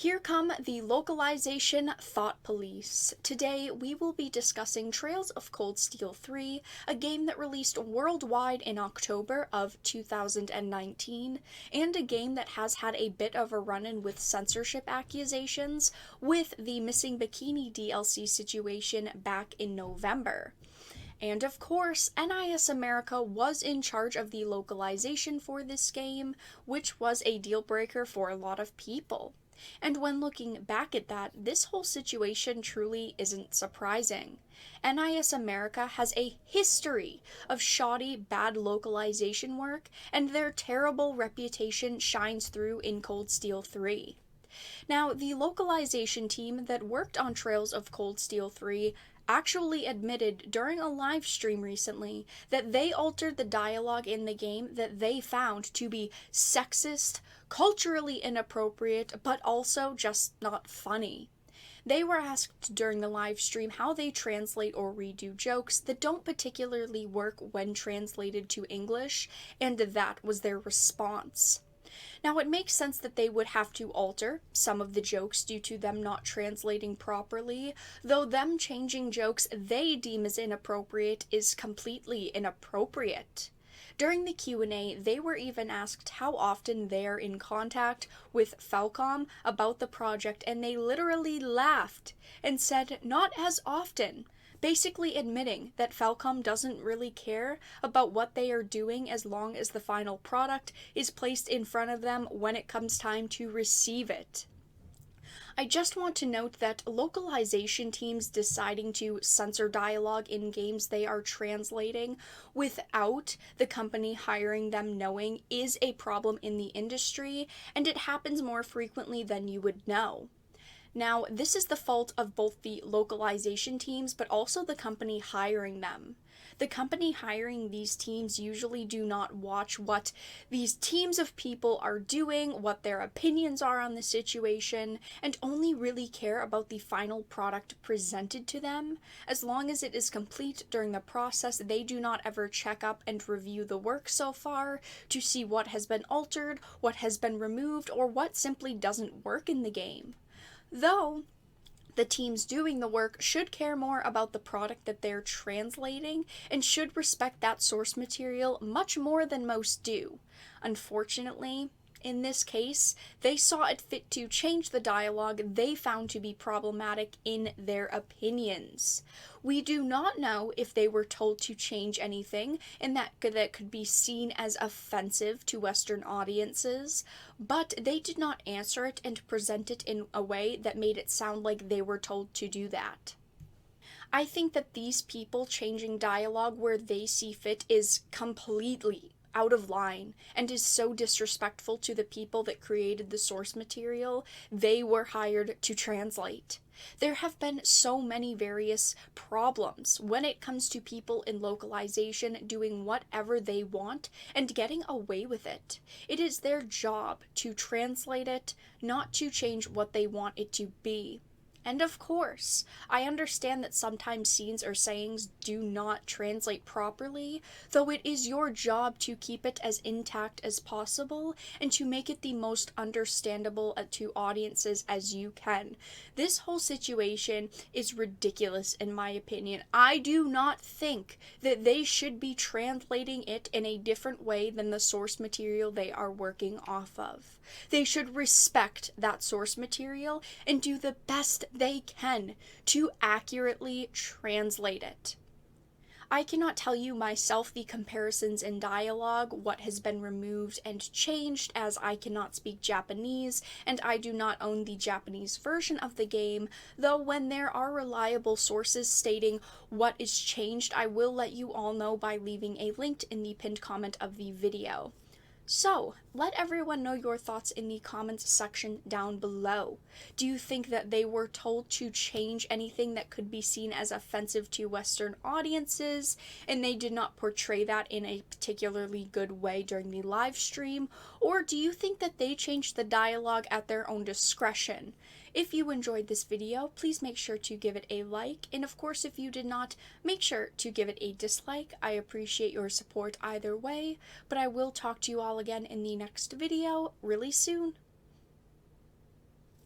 Here come the Localization Thought Police. Today we will be discussing Trails of Cold Steel 3, a game that released worldwide in October of 2019, and a game that has had a bit of a run-in with censorship accusations, with the Missing Bikini DLC situation back in November. And of course, NIS America was in charge of the localization for this game, which was a deal breaker for a lot of people. And when looking back at that, this whole situation truly isn't surprising. NIS America has a history of shoddy, bad localization work, and their terrible reputation shines through in Cold Steel 3. Now, the localization team that worked on Trails of Cold Steel 3 actually admitted during a live stream recently that they altered the dialogue in the game that they found to be sexist, culturally inappropriate, but also just not funny. They were asked during the live stream how they translate or redo jokes that don't particularly work when translated to English, and that was their response. Now, it makes sense that they would have to alter some of the jokes due to them not translating properly, though them changing jokes they deem as inappropriate is completely inappropriate. During the Q&A, they were even asked how often they're in contact with Falcom about the project, and they literally laughed and said not as often, basically admitting that Falcom doesn't really care about what they are doing as long as the final product is placed in front of them when it comes time to receive it. I just want to note that localization teams deciding to censor dialogue in games they are translating without the company hiring them knowing is a problem in the industry, and it happens more frequently than you would know. Now, this is the fault of both the localization teams, but also the company hiring them. The company hiring these teams usually do not watch what these teams of people are doing, what their opinions are on the situation, and only really care about the final product presented to them. As long as it is complete during the process, they do not ever check up and review the work so far to see what has been altered, what has been removed, or what simply doesn't work in the game. Though, the teams doing the work should care more about the product that they're translating and should respect that source material much more than most do. Unfortunately, in this case, they saw it fit to change the dialogue they found to be problematic in their opinions. We do not know if they were told to change anything and that could be seen as offensive to Western audiences, but they did not answer it and present it in a way that made it sound like they were told to do that. I think that these people changing dialogue where they see fit is completely out of line and is so disrespectful to the people that created the source material they were hired to translate. There have been so many various problems when it comes to people in localization doing whatever they want and getting away with it. It is their job to translate it, not to change what they want it to be. And of course, I understand that sometimes scenes or sayings do not translate properly, though it is your job to keep it as intact as possible and to make it the most understandable to audiences as you can. This whole situation is ridiculous in my opinion. I do not think that they should be translating it in a different way than the source material they are working off of. They should respect that source material and do the best they can to accurately translate it. I cannot tell you myself the comparisons in dialogue, what has been removed and changed, as I cannot speak Japanese and I do not own the Japanese version of the game, though when there are reliable sources stating what is changed, I will let you all know by leaving a link in the pinned comment of the video. So, let everyone know your thoughts in the comments section down below. Do you think that they were told to change anything that could be seen as offensive to Western audiences, and they did not portray that in a particularly good way during the live stream? Or do you think that they changed the dialogue at their own discretion? If you enjoyed this video, please make sure to give it a like, and of course if you did not, make sure to give it a dislike. I appreciate your support either way, but I will talk to you all again in the next video really soon.